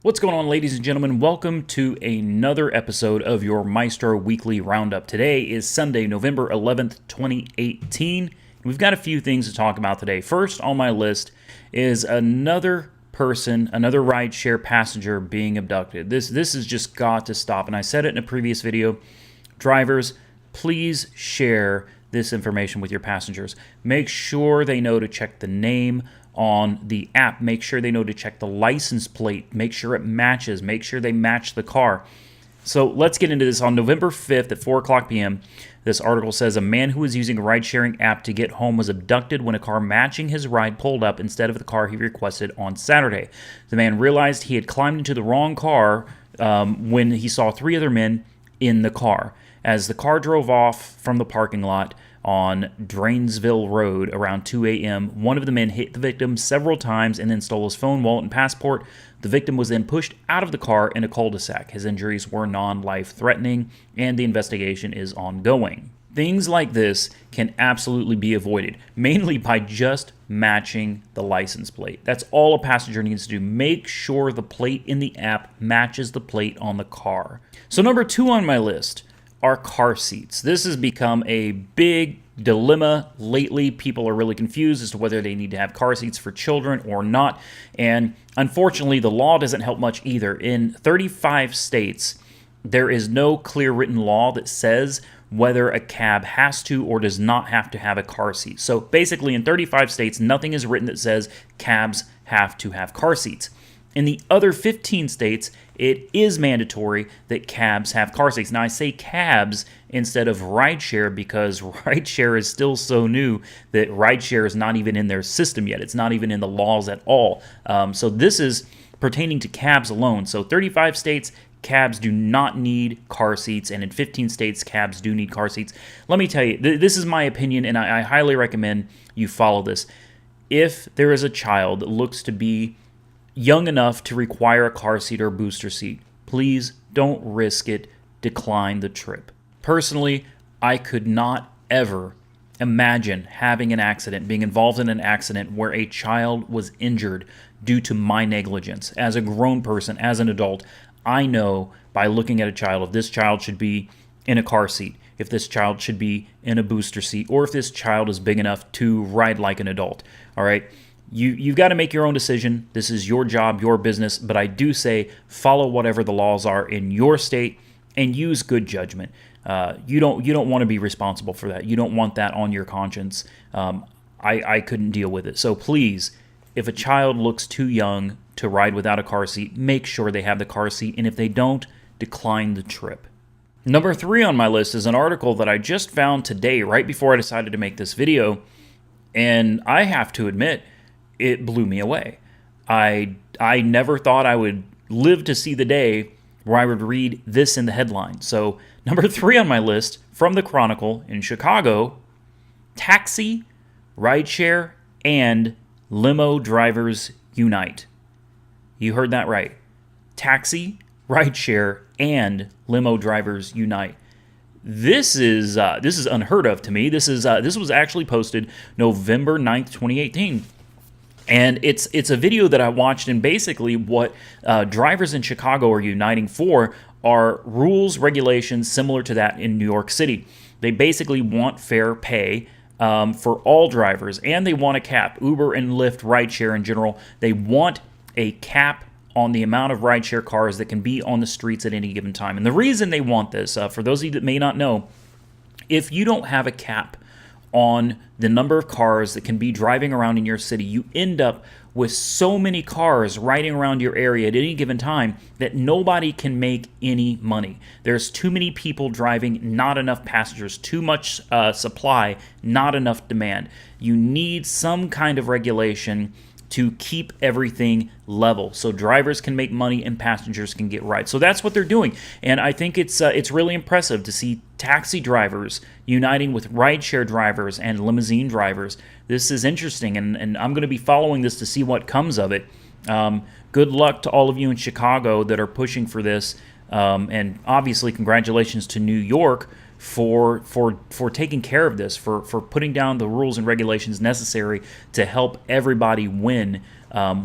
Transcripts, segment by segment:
What's going on, ladies and gentlemen? Welcome to another episode of your Mystro Weekly Roundup. Today is Sunday, November 11th, 2018. We've got a few things to talk about today. First on my list is another rideshare passenger being abducted. This has just got to stop, and I said it in a previous video. Drivers, please share this information with your passengers. Make sure they know to check the name on the app. Make sure they know to check the license plate. Make sure it matches. Make sure they match the car. So let's get into this. On November 5th at 4 o'clock p.m., this article says a man who was using a ride-sharing app to get home was abducted when a car matching his ride pulled up instead of the car he requested on Saturday. The man realized he had climbed into the wrong car when he saw three other men in the car. As the car drove off from the parking lot on Drainsville Road around 2 a.m., one of the men hit the victim several times and then stole his phone, wallet, and passport. The victim was then pushed out of the car in a cul-de-sac. His injuries were non-life-threatening, and the investigation is ongoing. Things like this can absolutely be avoided, mainly by just matching the license plate. That's all a passenger needs to do. Make sure the plate in the app matches the plate on the car. So number 2 on my list are car seats. This has become a big dilemma lately. People are really confused as to whether they need to have car seats for children or not. And unfortunately, the law doesn't help much either. In 35 states, there is no clear written law that says whether a cab has to or does not have to have a car seat. So basically, in 35 states, nothing is written that says cabs have to have car seats. In the other 15 states, it is mandatory that cabs have car seats. Now, I say cabs instead of rideshare because rideshare is still so new that rideshare is not even in their system yet. It's not even in the laws at all. So this is pertaining to cabs alone. So 35 states, cabs do not need car seats, and in 15 states, cabs do need car seats. Let me tell you, this is my opinion, and I highly recommend you follow this. If there is a child that looks to be young enough to require a car seat or booster seat, please don't risk it. Decline the trip. Personally, I could not ever imagine having an accident, being involved in an accident where a child was injured due to my negligence. As a grown person, as an adult, I know by looking at a child if this child should be in a car seat, if this child should be in a booster seat, or if this child is big enough to ride like an adult. All right? You've got to make your own decision. This is your job, your business, but I do say follow whatever the laws are in your state and use good judgment. You don't want to be responsible for that. You don't want that on your conscience. I couldn't deal with it. So please, if a child looks too young to ride without a car seat, make sure they have the car seat, and if they don't, decline the trip. Number 3 on my list is an article that I just found today, right before I decided to make this video, and I have to admit, it blew me away. I never thought I would live to see the day where I would read this in the headline. So, number 3 on my list, from the Chronicle in Chicago, taxi, rideshare, and limo drivers unite. You heard that right. Taxi, rideshare, and limo drivers unite. This is unheard of to me. This was actually posted November 9th, 2018. And it's a video that I watched, and basically what drivers in Chicago are uniting for are rules, regulations similar to that in New York City. They basically want fair pay for all drivers, and they want a cap. Uber and Lyft, rideshare in general, they want a cap on the amount of rideshare cars that can be on the streets at any given time. And the reason they want this, for those of you that may not know, if you don't have a cap on the number of cars that can be driving around in your city, you end up with so many cars riding around your area at any given time that nobody can make any money. There's too many people driving, not enough passengers, too much supply, not enough demand. You need some kind of regulation to keep everything level so drivers can make money and passengers can get rides. So that's what they're doing. And I think it's really impressive to see taxi drivers uniting with rideshare drivers and limousine drivers. This is interesting, and I'm going to be following this to see what comes of it. Good luck to all of you in Chicago that are pushing for this. And obviously, congratulations to New York for taking care of this, for putting down the rules and regulations necessary to help everybody win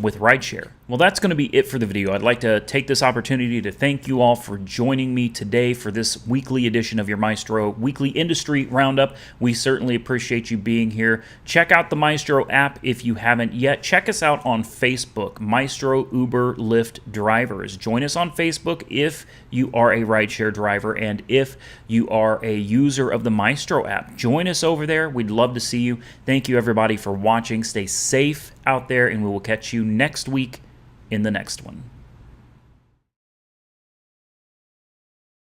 with rideshare. Well, that's going to be it for the video. I'd like to take this opportunity to thank you all for joining me today for this weekly edition of your Mystro Weekly Industry Roundup. We certainly appreciate you being here. Check out the Mystro app if you haven't yet. Check us out on Facebook, Mystro Uber Lyft Drivers. Join us on Facebook if you are a rideshare driver and if you are a user of the Mystro app. Join us over there. We'd love to see you. Thank you, everybody, for watching. Stay safe out there, and we will catch you next week in the next one.